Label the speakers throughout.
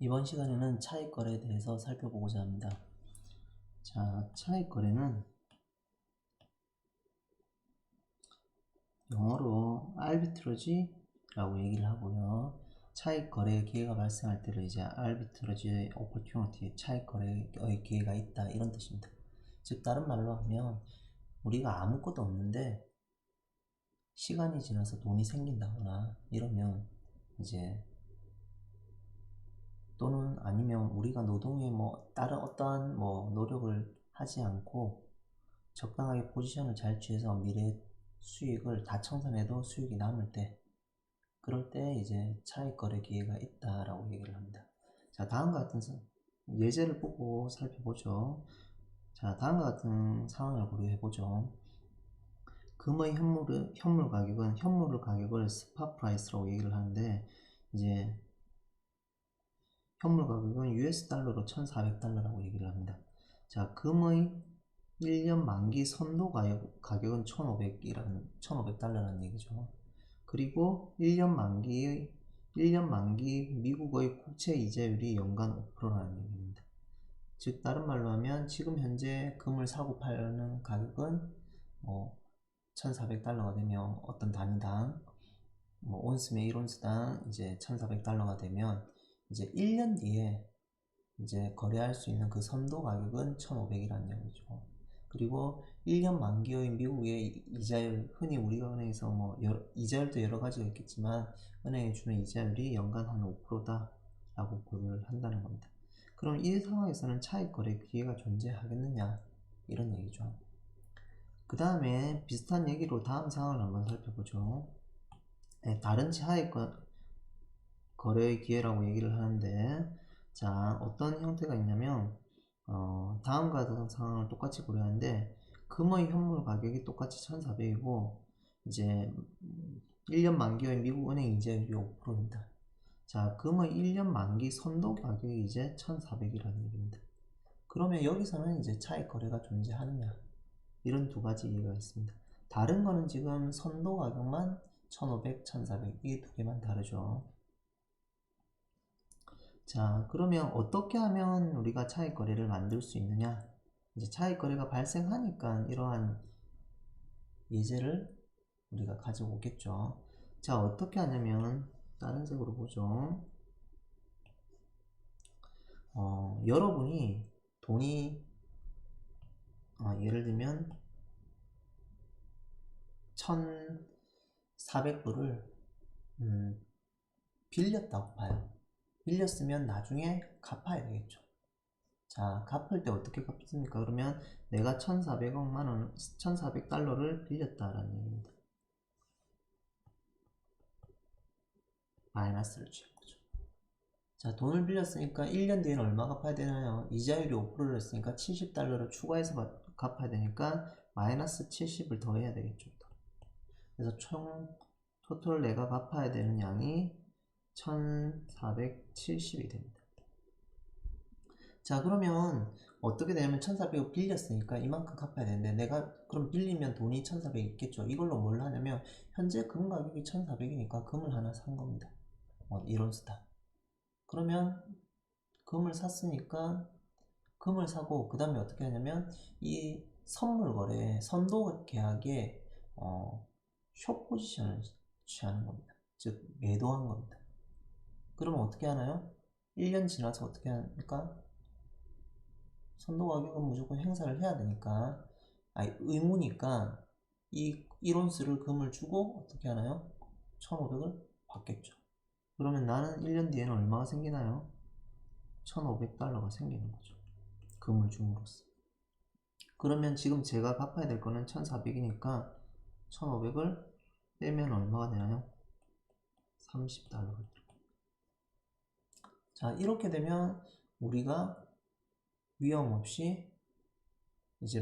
Speaker 1: 이번 시간에는 차익 거래에 대해서 살펴보고자 합니다. 자, 차익 거래는 영어로 arbitrage라고 얘기를 하고요. 차익 거래의 기회가 발생할 때를 이제 arbitrage opportunity, 차익 거래의 기회가 있다 이런 뜻입니다. 즉 다른 말로 하면 우리가 아무것도 없는데 시간이 지나서 돈이 생긴다거나 이러면 이제 또는 아니면 우리가 노동에 다른 어떠한 노력을 하지 않고 적당하게 포지션을 잘 취해서 미래 수익을 다 청산해도 수익이 남을 때, 그럴 때 이제 차익 거래 기회가 있다라고 얘기를 합니다. 자, 다음과 같은 예제를 보고 살펴보죠. 자, 다음과 같은 상황을 고려해 보죠. 금의 현물 가격은 현물 가격을 스팟 프라이스라고 얘기를 하는데, 이제 현물 가격은 US 달러로 1,400달러라고 얘기를 합니다. 자, 금의 1년 만기 선도 가격은 1,500달러라는 얘기죠. 그리고 1년 만기 미국의 국채 이자율이 연간 5%라는 얘기입니다. 즉 다른 말로 하면 지금 현재 금을 사고 파는 가격은 1,400달러가 되면 어떤 단위당 온스 매일 온스당 이제 1,400달러가 되면 이제 1년 뒤에 이제 거래할 수 있는 그 선도 가격은 1,500이라는 얘기죠. 그리고 1년 만기의 미국의 이자율, 흔히 우리가 은행에서 이자율도 여러 가지가 있겠지만 은행에 주는 이자율이 연간 한 5%다 라고 고려를 한다는 겁니다. 그럼 이 상황에서는 차익 거래 기회가 존재하겠느냐 이런 얘기죠. 그 다음에 비슷한 얘기로 다음 상황을 한번 살펴보죠. 네, 다른 차익 거래의 기회라고 얘기를 하는데, 자, 어떤 형태가 있냐면 다음과 같은 상황을 똑같이 고려하는데 금의 현물 가격이 똑같이 1,400이고 이제 1년 만기의 미국 은행 이자율이 5%입니다. 자, 금의 1년 만기 선도 가격이 이제 1,400이라는 얘기입니다. 그러면 여기서는 이제 차익 거래가 존재하느냐, 이런 두 가지 이해가 있습니다. 다른 거는 지금 선도 가격만 1,500, 1,400 이 두 개만 다르죠. 자, 그러면 어떻게 하면 우리가 차익 거래를 만들 수 있느냐? 이제 차익 거래가 발생하니까 이러한 예제를 우리가 가지고 오겠죠. 자, 어떻게 하냐면 다른 색으로 보죠. 여러분이 돈이 예를 들면 1,400불을 빌렸다고 봐요. 빌렸으면 나중에 갚아야 되겠죠. 자, 갚을 때 어떻게 갚습니까? 그러면 내가 1,400달러를 빌렸다라는 얘기입니다. 마이너스를 취한 거죠. 자, 돈을 빌렸으니까 1년 뒤에는 얼마 갚아야 되나요? 이자율이 5%를 했으니까 70달러를 추가해서 갚아야 되니까 마이너스 70을 더해야 되겠죠. 그래서 총 토탈 내가 갚아야 되는 양이 1,470이 됩니다. 자, 그러면 어떻게 되냐면 1,400을 빌렸으니까 이만큼 갚아야 되는데 내가 그럼 빌리면 돈이 1,400 있겠죠. 이걸로 뭘 하냐면 현재 금 가격이 1,400이니까 금을 하나 산 겁니다. 이론스다. 그러면 금을 샀으니까 금을 사고 그 다음에 어떻게 하냐면 이 선물 거래 선도 계약에 숏 포지션을 취하는 겁니다. 즉 매도한 겁니다. 그러면 어떻게 하나요? 1년 지나서 어떻게 합니까? 선도 가격은 무조건 행사를 해야 되니까 의무니까 이 1온스를 금을 주고 어떻게 하나요? 1,500을 받겠죠. 그러면 나는 1년 뒤에는 얼마가 생기나요? 1,500달러가 생기는 거죠. 금을 줌으로써. 그러면 지금 제가 갚아야 될 거는 1,400이니까 1,500을 빼면 얼마가 되나요? 30달러가 돼요. 자, 이렇게 되면 우리가 위험 없이 이제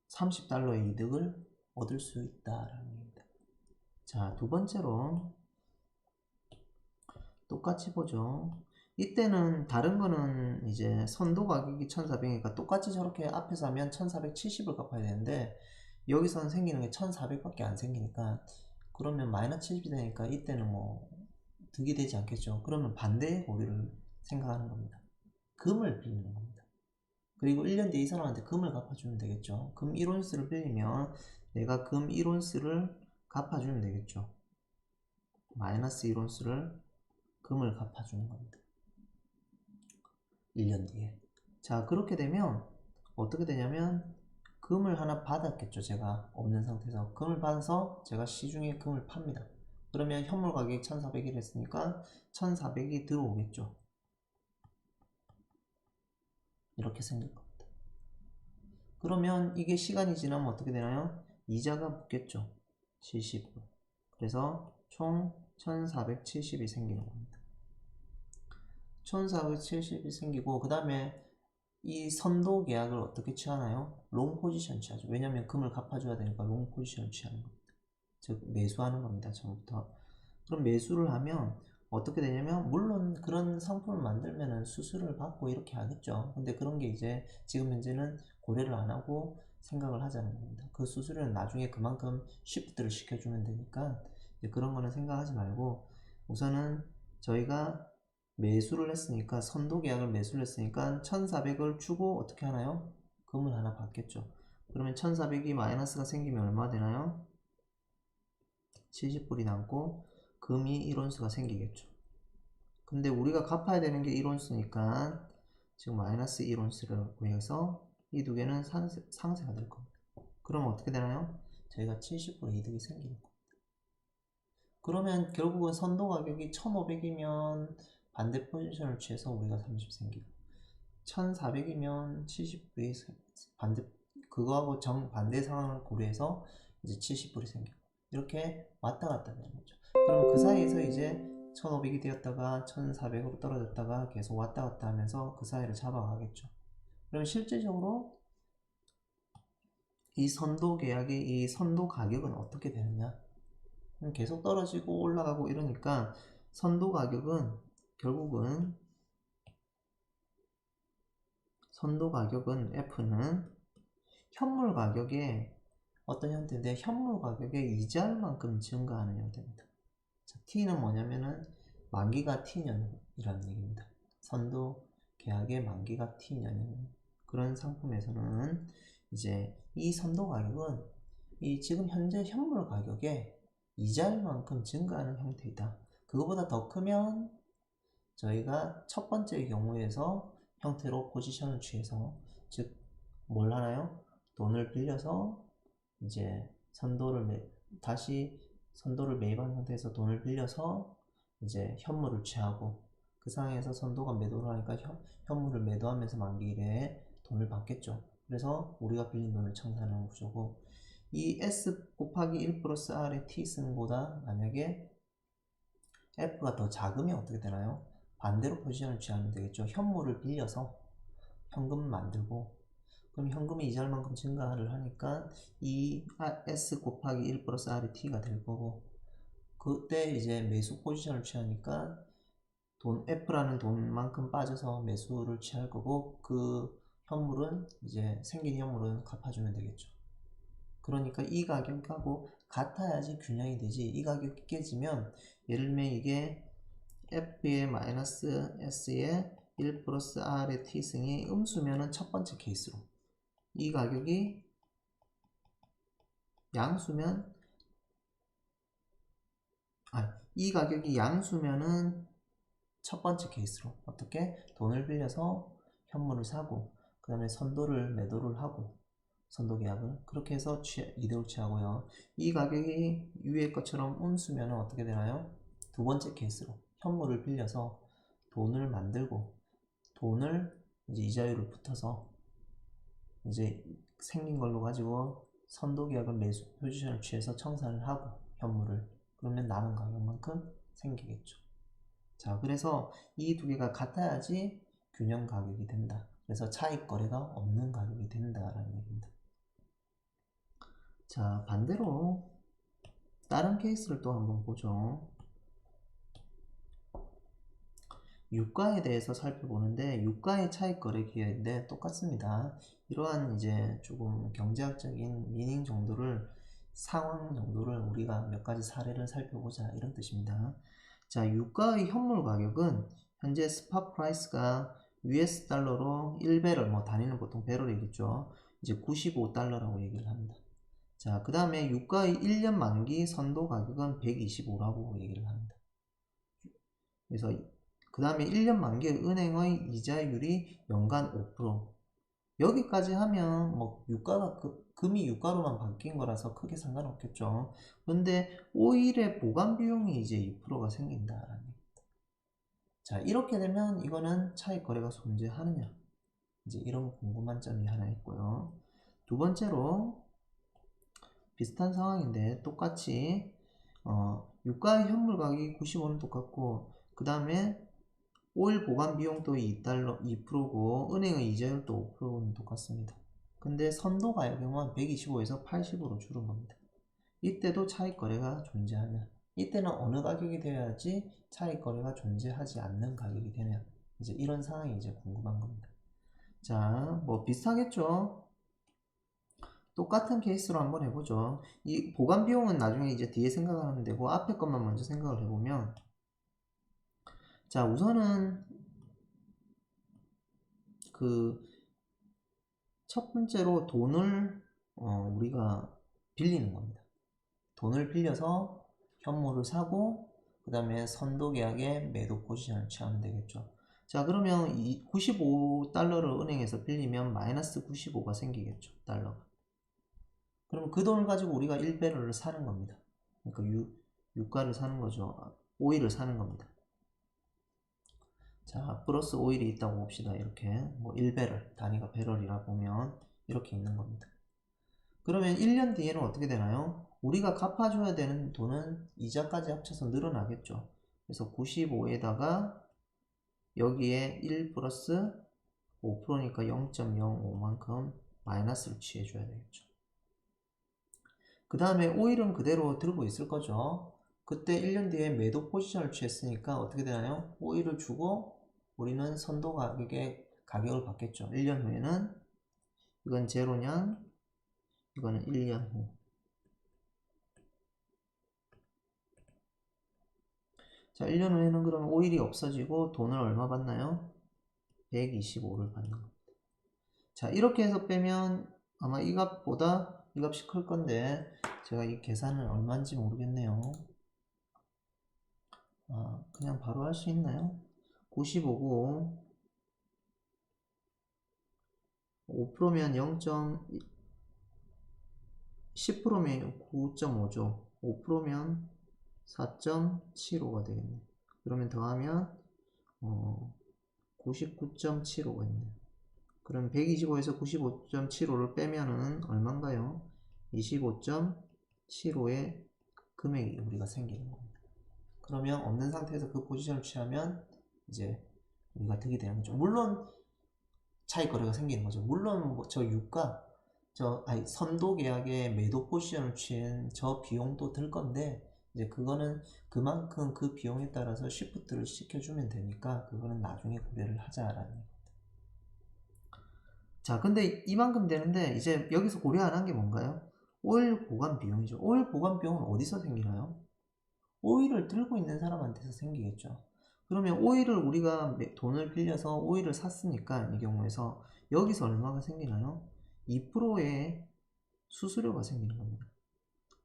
Speaker 1: 30달러의 이득을 얻을 수 있다라는 얘기입니다. 자, 두 번째로 똑같이 보죠. 이때는 다른 거는 이제 선도 가격이 1,400이니까 똑같이 저렇게 앞에서 하면 1,470을 갚아야 되는데 여기서는 생기는 게 1,400밖에 안 생기니까 그러면 마이너스 70이 되니까 이때는 득이 되지 않겠죠. 그러면 반대의 고리를 생각하는 겁니다. 금을 빌리는 겁니다. 그리고 1년 뒤에 이 사람한테 금을 갚아주면 되겠죠. 금 1온스를 빌리면 내가 금 1온스를 갚아주면 되겠죠. 마이너스 1온스를 금을 갚아주는 겁니다. 1년 뒤에. 자, 그렇게 되면 어떻게 되냐면 금을 하나 받았겠죠. 제가 없는 상태에서 금을 받아서 제가 시중에 금을 팝니다. 그러면 현물 가격이 1400이 했으니까 1400이 들어오겠죠. 이렇게 생길 겁니다. 그러면 이게 시간이 지나면 어떻게 되나요? 이자가 붙겠죠. 70불. 그래서 총 1470이 생기는 겁니다. 1470이 생기고 그 다음에 이 선도 계약을 어떻게 취하나요? 롱 포지션 취하죠. 왜냐면 금을 갚아줘야 되니까 롱 포지션을 취하는 겁니다. 즉 매수하는 겁니다. 처음부터. 그럼 매수를 하면 어떻게 되냐면 물론 그런 상품을 만들면은 수수료를 받고 이렇게 하겠죠. 근데 그런 게 이제 지금 현재는 고려를 안 하고 생각을 하자는 겁니다. 그 수수료는 나중에 그만큼 쉬프트를 시켜주면 되니까 이제 그런 거는 생각하지 말고 우선은 저희가 매수를 했으니까 선도 계약을 매수를 했으니까 1400을 주고 어떻게 하나요? 금을 하나 받겠죠. 그러면 1400이 마이너스가 생기면 얼마 되나요? 70불이 남고 금이 1온수가 생기겠죠. 근데 우리가 갚아야 되는 게 1온수니까 지금 마이너스 1온수를 구해서 이 두 개는 상쇄가 될 겁니다. 그러면 어떻게 되나요? 저희가 70불의 이득이 생기는 겁니다. 그러면 결국은 선도 가격이 1500이면 반대 포지션을 취해서 우리가 30 생기고 1400이면 70불이 반대 그거하고 정반대 상황을 고려해서 이제 70불이 생기고 이렇게 왔다 갔다 되는 거죠. 그럼 그 사이에서 이제 1500이 되었다가 1400으로 떨어졌다가 계속 왔다 갔다 하면서 그 사이를 잡아가겠죠. 그러면 실제적으로 이 선도 계약의 이 선도 가격은 어떻게 되느냐? 계속 떨어지고 올라가고 이러니까 선도 가격은 결국은 선도 가격은 F는 현물 가격의 어떤 형태인데 현물 가격의 이자를 만큼 증가하는 형태입니다. 자, T는 뭐냐면은 만기가 T년이라는 얘기입니다. 선도 계약의 만기가 T년인 그런 상품에서는 이제 이 선도 가격은 이 지금 현재 현물 가격의 이자일 만큼 증가하는 형태이다. 그거보다 더 크면 저희가 첫 번째 경우에서 형태로 포지션을 취해서 즉 뭘 하나요? 돈을 빌려서 이제 다시 선도를 매입한 상태에서 돈을 빌려서 이제 현물을 취하고 그 상황에서 선도가 매도를 하니까 현물을 매도하면서 만기일에 돈을 받겠죠. 그래서 우리가 빌린 돈을 청산하는 구조고 이 S 곱하기 1 플러스 R의 T 쓰는 거보다 만약에 F가 더 작으면 어떻게 되나요? 반대로 포지션을 취하면 되겠죠. 현물을 빌려서 현금을 만들고 그럼 현금이 이자를 만큼 증가를 하니까 이 S 곱하기 1 플러스 R이 T가 될 거고 그때 이제 매수 포지션을 취하니까 F라는 돈만큼 빠져서 매수를 취할 거고 그 현물은 이제 생긴 현물은 갚아주면 되겠죠. 그러니까 이 가격하고 같아야지 균형이 되지 이 가격이 깨지면 예를 들면 이게 F의 마이너스 S의 1 플러스 R의 T승이 음수면은 첫 번째 케이스로 이 가격이 양수면 이 가격이 양수면은 첫 번째 케이스로 어떻게 돈을 빌려서 현물을 사고 그 다음에 선도를 매도를 하고 선도 계약을 그렇게 해서 이득을 취하고요. 이 가격이 위의 것처럼 음수면 어떻게 되나요? 두 번째 케이스로 현물을 빌려서 돈을 만들고 돈을 이제 이자율을 붙어서 이제 생긴 걸로 가지고 선도 계약을 매수 포지션을 취해서 청산을 하고 현물을 그러면 남은 가격만큼 생기겠죠. 자, 그래서 이 두 개가 같아야지 균형 가격이 된다. 그래서 차익 거래가 없는 가격이 된다라는 얘기입니다. 자, 반대로 다른 케이스를 또 한번 보죠. 유가에 대해서 살펴보는데 유가의 차익 거래 기회인데 똑같습니다. 이러한 이제 조금 경제학적인 미닝 정도를 상황 정도를 우리가 몇 가지 사례를 살펴보자 이런 뜻입니다. 자, 유가의 현물 가격은 현재 스팟 프라이스가 US 달러로 1배럴, 뭐 단위는 보통 배럴이겠죠. 이제 95달러라고 얘기를 합니다. 자, 그 다음에 유가의 1년 만기 선도 가격은 125라고 얘기를 합니다. 그래서 그 다음에 1년 만기 은행의 이자율이 연간 5%. 여기까지 하면 뭐 유가가 금이 유가로만 바뀐 거라서 크게 상관없겠죠. 근데 5일의 보관 비용이 이제 2%가 생긴다라는 얘기. 자, 이렇게 되면 이거는 차익 거래가 존재하느냐, 이제 이런 궁금한 점이 하나 있고요. 두 번째로 비슷한 상황인데 똑같이 유가 현물 가격이 95는 똑같고, 그 다음에 오일 보관 비용도 2달러 2%고 은행의 이자율도 5%는 똑같습니다. 근데 선도 가격은 125에서 80으로 줄은 겁니다. 이때도 차익 거래가 존재하냐, 이때는 어느 가격이 되어야지 차익 거래가 존재하지 않는 가격이 되냐, 이제 이런 상황이 이제 궁금한 겁니다. 자, 뭐 비슷하겠죠. 똑같은 케이스로 한번 해보죠. 이 보관 비용은 나중에 이제 뒤에 생각하면 되고, 앞에 것만 먼저 생각을 해보면, 자, 우선은 그 첫 번째로 돈을 우리가 빌리는 겁니다. 돈을 빌려서 현물을 사고, 그 다음에 선도 계약에 매도 포지션을 취하면 되겠죠. 자, 그러면 이 95달러를 은행에서 빌리면 마이너스 95가 생기겠죠, 달러가. 그러면 그 돈을 가지고 우리가 1배럴을 사는 겁니다. 그러니까 유가를 사는 거죠. 오일을 사는 겁니다. 자, 플러스 오일이 있다고 봅시다. 이렇게 뭐 1배럴, 단위가 배럴이라 보면 이렇게 있는 겁니다. 그러면 1년 뒤에는 어떻게 되나요? 우리가 갚아줘야 되는 돈은 이자까지 합쳐서 늘어나겠죠. 그래서 95에다가 여기에 1 플러스 5%니까 0.05만큼 마이너스를 취해줘야 되겠죠. 그 다음에 오일은 그대로 들고 있을 거죠. 그때 1년 뒤에 매도 포지션을 취했으니까 어떻게 되나요? 오일을 주고 우리는 선도 가격의 가격을 받겠죠. 1년 후에는 이건 제로냥, 이거는 1년 후. 자, 1년 후에는 그러면 오일이 없어지고 돈을 얼마 받나요? 125를 받는 겁니다. 자, 이렇게 해서 빼면 아마 이 값보다 이 값이 클 건데, 제가 이 계산은 얼마인지 모르겠네요. 그냥 바로 할 수 있나요? 95고 5%면 0. 10%면 9.5죠. 5%면 4.75가 되겠네. 그러면 더하면 99.75가 있네요. 그럼 125에서 95.75를 빼면은 얼마인가요? 25.75의 금액이 우리가 생기는 겁니다. 그러면 없는 상태에서 그 포지션을 취하면 이제 우리가 득이 되는 거죠. 물론 차익 거래가 생기는 거죠. 물론 저 유가, 선도 계약에 매도 포지션을 취한 저 비용도 들 건데, 이제 그거는 그만큼 그 비용에 따라서 시프트를 시켜주면 되니까 그거는 나중에 고려를 하자라는 겁니다. 자, 근데 이만큼 되는데 이제 여기서 고려 안 한 게 뭔가요? 오일 보관 비용이죠. 오일 보관 비용은 어디서 생기나요? 오일을 들고 있는 사람한테서 생기겠죠. 그러면 오일을 우리가 돈을 빌려서 오일을 샀으니까 이 경우에서 여기서 얼마가 생기나요? 2%의 수수료가 생기는 겁니다.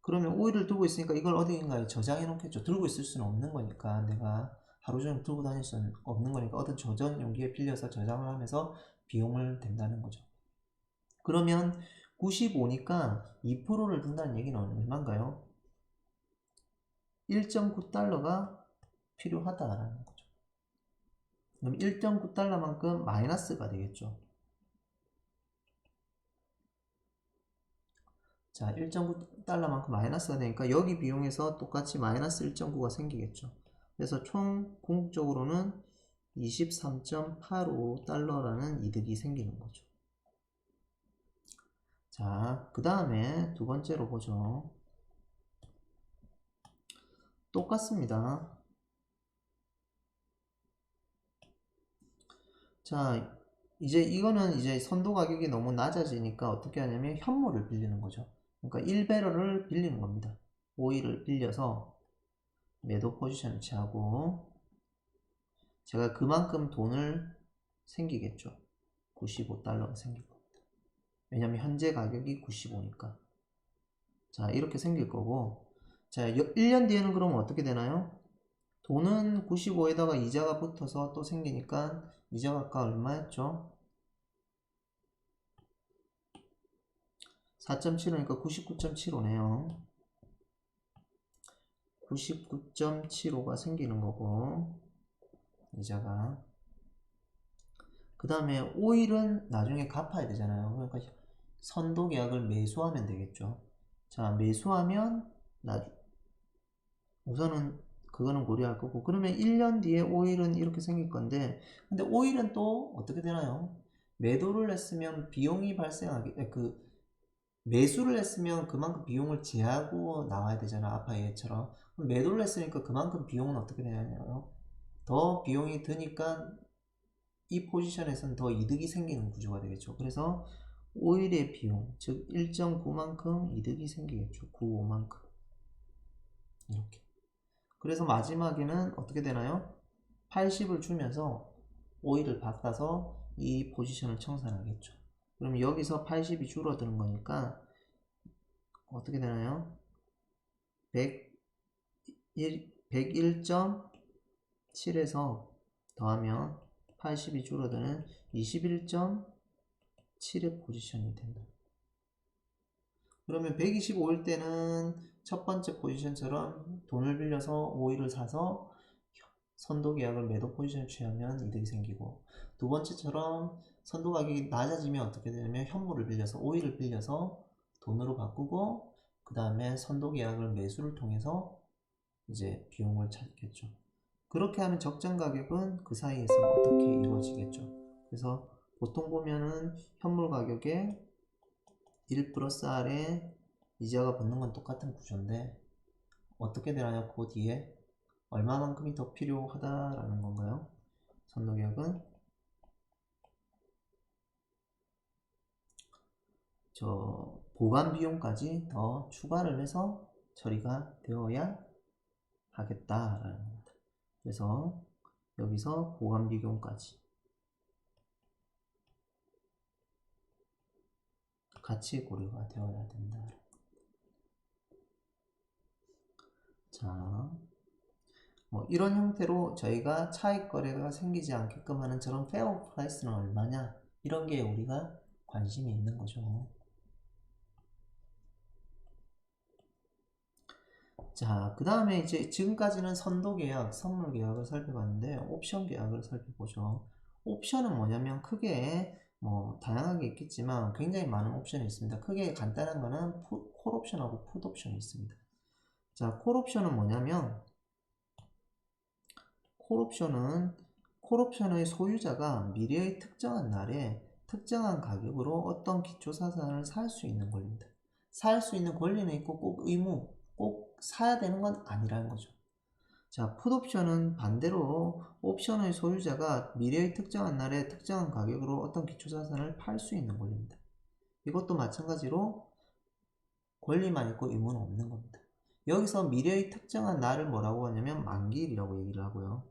Speaker 1: 그러면 오일을 들고 있으니까 이걸 어딘가에 저장해 놓겠죠. 들고 있을 수는 없는 거니까, 내가 하루 종일 들고 다닐 수는 없는 거니까 어떤 저장 용기에 빌려서 저장을 하면서 비용을 댄다는 거죠. 그러면 95니까 2%를 든다는 얘기는 얼마인가요? 1.9달러가 필요하다라는 거죠. 그럼 1.9달러만큼 마이너스가 되겠죠. 자, 1.9달러만큼 마이너스가 되니까 여기 비용에서 똑같이 마이너스 1.9가 생기겠죠. 그래서 총 궁극적으로는 23.85달러라는 이득이 생기는 거죠. 자, 그 다음에 두 번째로 보죠. 똑같습니다. 자, 이제 이거는 이제 선도 가격이 너무 낮아지니까 어떻게 하냐면 현물을 빌리는 거죠. 그러니까 1배럴을 빌리는 겁니다. 오일을 빌려서 매도 포지션을 취하고 제가 그만큼 돈을 생기겠죠. 95달러가 생길 겁니다. 왜냐면 현재 가격이 95니까. 자, 이렇게 생길 거고, 자, 1년 뒤에는 그러면 어떻게 되나요? 돈은 95에다가 이자가 붙어서 또 생기니까 이자가 아까 얼마였죠? 4.75니까 99.75네요. 99.75가 생기는 거고, 이자가. 그 다음에 5일은 나중에 갚아야 되잖아요. 그러니까 선도 계약을 매수하면 되겠죠. 자, 매수하면 우선은 그거는 고려할 거고, 그러면 1년 뒤에 5일은 이렇게 생길 건데, 근데 5일은 또 어떻게 되나요? 매도를 했으면 비용이 발생하게, 매수를 했으면 그만큼 비용을 제하고 나와야 되잖아. 아까 얘처럼. 매도를 했으니까 그만큼 비용은 어떻게 되냐면 더 비용이 드니까 이 포지션에서는 더 이득이 생기는 구조가 되겠죠. 그래서 5일의 비용, 즉 1.9만큼 이득이 생기겠죠. 95만큼. 이렇게. 그래서 마지막에는 어떻게 되나요? 80을 주면서 5일을 바꿔서 이 포지션을 청산하겠죠. 그럼 여기서 80이 줄어드는 거니까 어떻게 되나요? 101.7에서 더하면 80이 줄어드는 21.7의 포지션이 된다. 그러면 125일 때는 첫 번째 포지션처럼 돈을 빌려서 5일을 사서 선도 계약을 매도 포지션을 취하면 이득이 생기고, 두 번째처럼 선도 가격이 낮아지면 어떻게 되냐면 현물을 빌려서 5일을 빌려서 돈으로 바꾸고 그 다음에 선도 계약을 매수를 통해서 이제 비용을 찾겠죠. 그렇게 하면 적정 가격은 그 사이에서 어떻게 이루어지겠죠. 그래서 보통 보면은 현물 가격에 1 플러스 R에 이자가 붙는 건 똑같은 구조인데 어떻게 되나요? 그 뒤에 얼마만큼이 더 필요하다라는 건가요? 선도계약은 저 보관 비용까지 더 추가를 해서 처리가 되어야 하겠다라는 겁니다. 그래서 여기서 보관 비용까지 같이 고려가 되어야 된다. 자, 뭐 이런 형태로 저희가 차익 거래가 생기지 않게끔 하는 저런 페어 프라이스는 얼마냐, 이런 게 우리가 관심이 있는 거죠. 자, 그 다음에 이제 지금까지는 선도 계약, 선물 계약을 살펴봤는데 옵션 계약을 살펴보죠. 옵션은 뭐냐면 크게 뭐 다양하게 있겠지만 굉장히 많은 옵션이 있습니다. 크게 간단한 거는 콜 옵션하고 풋 옵션이 있습니다. 자, 콜 옵션은 뭐냐면 콜 옵션의 소유자가 미래의 특정한 날에 특정한 가격으로 어떤 기초자산을 살 수 있는 권리입니다. 살 수 있는 권리는 있고 꼭 의무, 꼭 사야 되는 건 아니라는 거죠. 자, 풋옵션은 반대로 옵션의 소유자가 미래의 특정한 날에 특정한 가격으로 어떤 기초자산을 팔 수 있는 권리입니다. 이것도 마찬가지로 권리만 있고 의무는 없는 겁니다. 여기서 미래의 특정한 날을 뭐라고 하냐면 만기일이라고 얘기를 하고요.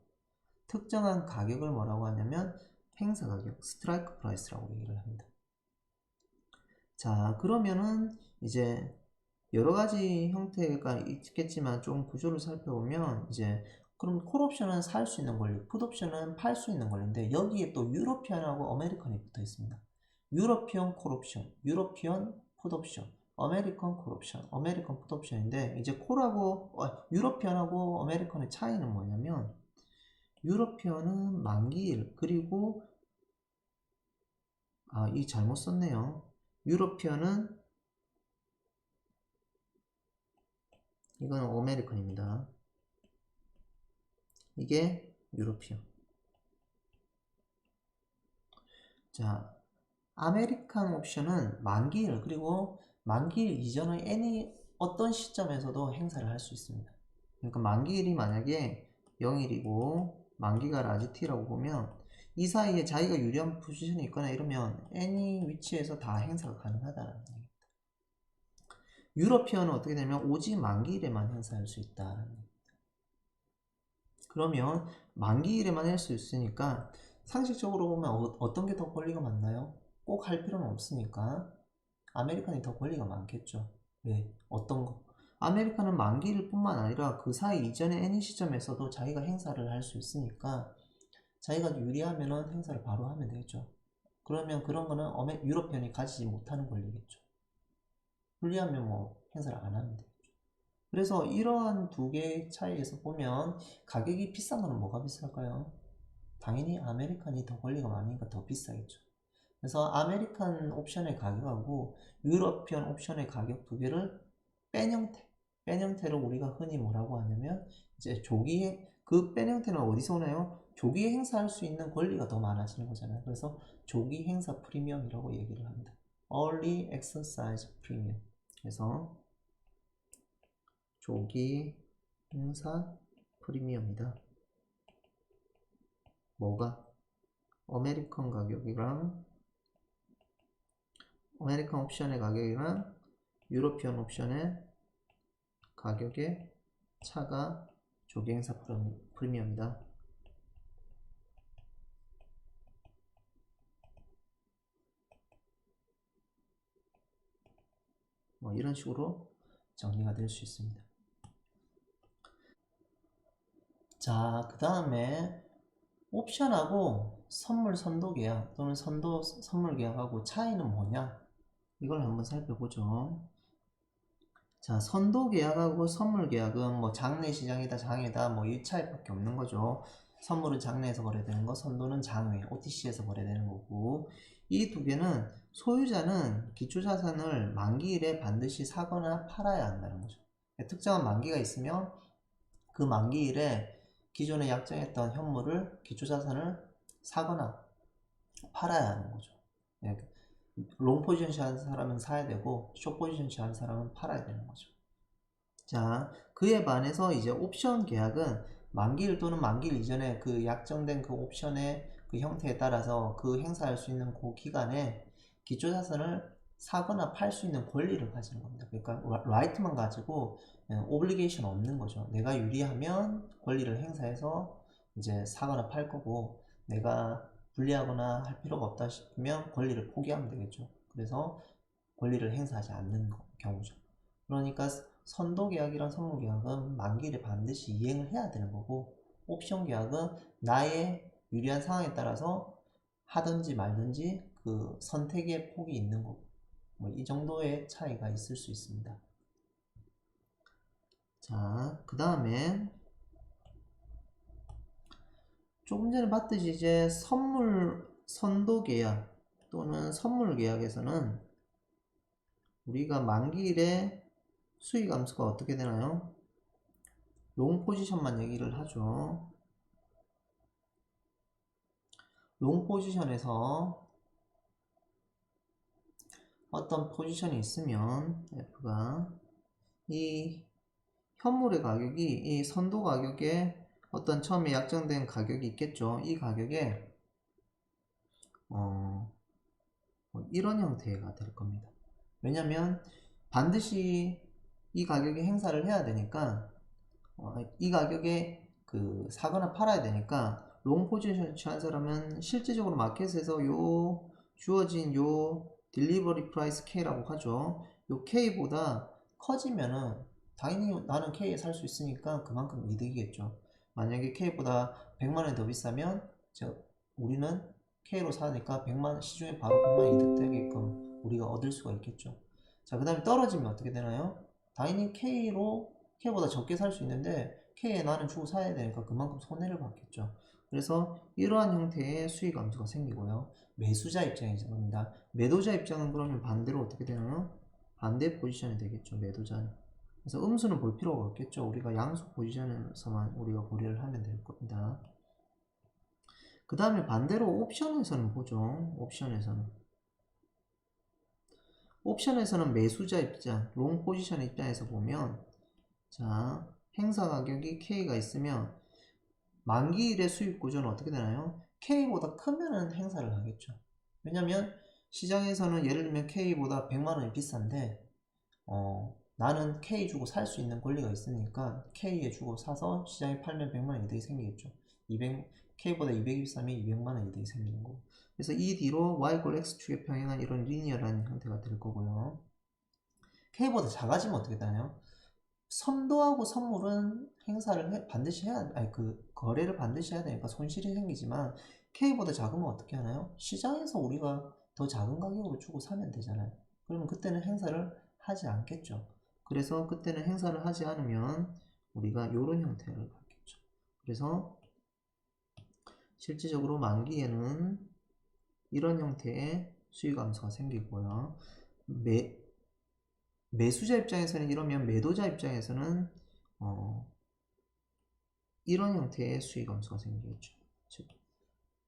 Speaker 1: 특정한 가격을 뭐라고 하냐면 행사 가격, 스트라이크 프라이스라고 얘기를 합니다. 자, 그러면은 이제 여러 가지 형태가 있겠지만 좀 구조를 살펴보면 이제 그럼 콜옵션은 살 수 있는 권리, 풋옵션은 팔 수 있는 권리인데 여기에 또 유러피언하고 아메리칸이 붙어 있습니다. 유러피언 콜옵션, 유러피언 풋옵션, 아메리칸 콜옵션, 아메리칸 풋옵션인데 이제 유러피언하고 아메리칸의 차이는 뭐냐면 유러피언은 만기일, 그리고 이 잘못 썼네요. 유러피언은 이건 아메리칸입니다. 이게 유러피언. 자, 아메리칸 옵션은 만기일, 그리고 만기일 이전의 어떤 시점에서도 행사를 할 수 있습니다. 그러니까 만기일이 만약에 0일이고 만기가 라지 t라고 보면 이 사이에 자기가 유리한 포지션이 있거나 이러면 any 위치에서 다 행사가 가능하다는 얘기입니다. 유러피언은 어떻게 되면 오직 만기일에만 행사할 수 있다는 겁니다. 그러면 만기일에만 할 수 있으니까 상식적으로 보면 어떤 게 더 권리가 많나요? 꼭 할 필요는 없으니까 아메리칸이 더 권리가 많겠죠. 왜? 어떤 거? 아메리칸은 만기일 뿐만 아니라 그 사이 이전의 애니 시점에서도 자기가 행사를 할 수 있으니까 자기가 유리하면은 행사를 바로 하면 되겠죠. 그러면 그런 거는 유럽편이 가지지 못하는 권리겠죠. 불리하면 뭐 행사를 안 하면 되겠죠. 그래서 이러한 두 개의 차이에서 보면 가격이 비싼 거는 뭐가 비쌀까요? 당연히 아메리칸이 더 권리가 많으니까 더 비싸겠죠. 그래서 아메리칸 옵션의 가격하고 유러피언 옵션의 가격 두 개를 뺀 형태, 뺀 형태로 우리가 흔히 뭐라고 하냐면 이제 조기에 그 뺀 형태는 어디서 오나요? 조기에 행사할 수 있는 권리가 더 많아지는 거잖아요. 그래서 조기 행사 프리미엄이라고 얘기를 합니다. Early Exercise Premium. 그래서 조기 행사 프리미엄이다. 뭐가? 아메리칸 가격이랑 아메리칸 옵션의 가격이랑 유로피언 옵션의 가격의 차가 조기 행사 프리미엄이다. 뭐 이런 식으로 정리가 될 수 있습니다. 자, 그 다음에 옵션하고 선물 선도 계약 또는 선물 계약하고 차이는 뭐냐? 이걸 한번 살펴보죠. 자, 선도 계약하고 선물 계약은 뭐 장내 시장이다 장외다 뭐 이 차이밖에 없는 거죠. 선물은 장내에서 거래되는 거, 선도는 장외, OTC에서 거래되는 거고 이 두 개는 소유자는 기초자산을 만기일에 반드시 사거나 팔아야 한다는 거죠. 특정한 만기가 있으면 그 만기일에 기존에 약정했던 현물을 기초자산을 사거나 팔아야 하는 거죠. 네, 롱 포지션 취한 사람은 사야 되고 숏 포지션 취한 사람은 팔아야 되는 거죠. 자, 그에 반해서 이제 옵션 계약은 만기일 또는 만기일 이전에 그 약정된 그 옵션의 그 형태에 따라서 그 행사할 수 있는 그 기간에 기초자산을 사거나 팔 수 있는 권리를 가지는 겁니다. 그러니까 라이트만 가지고 오블리게이션 없는 거죠. 내가 유리하면 권리를 행사해서 이제 사거나 팔 거고 내가 불리하거나 할 필요가 없다 싶으면 권리를 포기하면 되겠죠. 그래서 권리를 행사하지 않는 경우죠. 그러니까 선도 계약이랑 선물 계약은 만기일에 반드시 이행을 해야 되는 거고 옵션 계약은 나의 유리한 상황에 따라서 하든지 말든지 그 선택의 폭이 있는 거고 뭐 이 정도의 차이가 있을 수 있습니다. 자, 그 다음에 조금 전에 봤듯이 이제 선도 계약 또는 선물 계약에서는 우리가 만기일에 수익 감소가 어떻게 되나요? 롱 포지션만 얘기를 하죠. 롱 포지션에서 어떤 포지션이 있으면 F가 이 현물의 가격이 이 선도 가격에 어떤 처음에 약정된 가격이 있겠죠. 이 가격에 뭐 이런 형태가 될 겁니다. 왜냐면 반드시 이 가격에 행사를 해야 되니까 이 가격에 그 사거나 팔아야 되니까 롱 포지션 취한 사람은 실제적으로 마켓에서 요 주어진 요 딜리버리 프라이스 K라고 하죠. 요 K보다 커지면은 당연히 나는 K에 살 수 있으니까 그만큼 이득이겠죠. 만약에 K보다 100만원이 더 비싸면 우리는 K로 사니까 100만 시중에 바로 100만원 이득 되게끔 우리가 얻을 수가 있겠죠. 자, 그 다음에 떨어지면 어떻게 되나요? 당연히 K보다 적게 살 수 있는데 K에 나는 주고 사야 되니까 그만큼 손해를 받겠죠. 그래서 이러한 형태의 수익 감소가 생기고요. 매수자 입장이죠. 겁니다. 매도자 입장은 그러면 반대로 어떻게 되나요? 반대 포지션이 되겠죠. 매도자는. 그래서 음수는 볼 필요가 없겠죠. 우리가 양수 포지션에서만 우리가 고려를 하면 될 겁니다. 그 다음에 반대로 옵션에서는 보죠. 옵션에서는 매수자 입장, 롱 포지션 입장에서 보면 자, 행사 가격이 K가 있으면 만기일의 수익 구조는 어떻게 되나요? K보다 크면은 행사를 하겠죠. 왜냐면 시장에서는 예를 들면 K보다 100만원이 비싼데 나는 K 주고 살 수 있는 권리가 있으니까 K에 주고 사서 시장에 팔면 100만원 이득이 생기겠죠. 200, K보다 223이 200만원 이득이 생기는 거고. 그래서 이 뒤로 Y 꼴 X축에 평행한 이런 리니어라는 형태가 될 거고요. K보다 작아지면 어떻게 되나요? 선도하고 선물은 반드시 해야, 아니, 거래를 반드시 해야 되니까 손실이 생기지만, K보다 작으면 어떻게 하나요? 시장에서 우리가 더 작은 가격으로 주고 사면 되잖아요. 그러면 그때는 행사를 하지 않겠죠. 그래서 그때는 행사를 하지 않으면 우리가 이런 형태를 갖겠죠. 그래서 실질적으로 만기에는 이런 형태의 수익 감소가 생기고요. 매수자 입장에서는 이러면 매도자 입장에서는 이런 형태의 수익 감소가 생기겠죠. 즉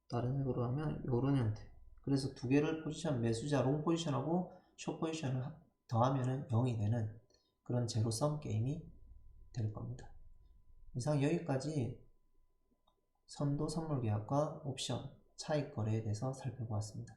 Speaker 1: 다른 식으로 하면 이런 형태. 그래서 두 개를 매수자 롱 포지션하고 숏 포지션을 더하면 0이 되는 그런 제로섬 게임이 될 겁니다. 이상 여기까지 선도 선물 계약과 옵션 차익 거래에 대해서 살펴보았습니다.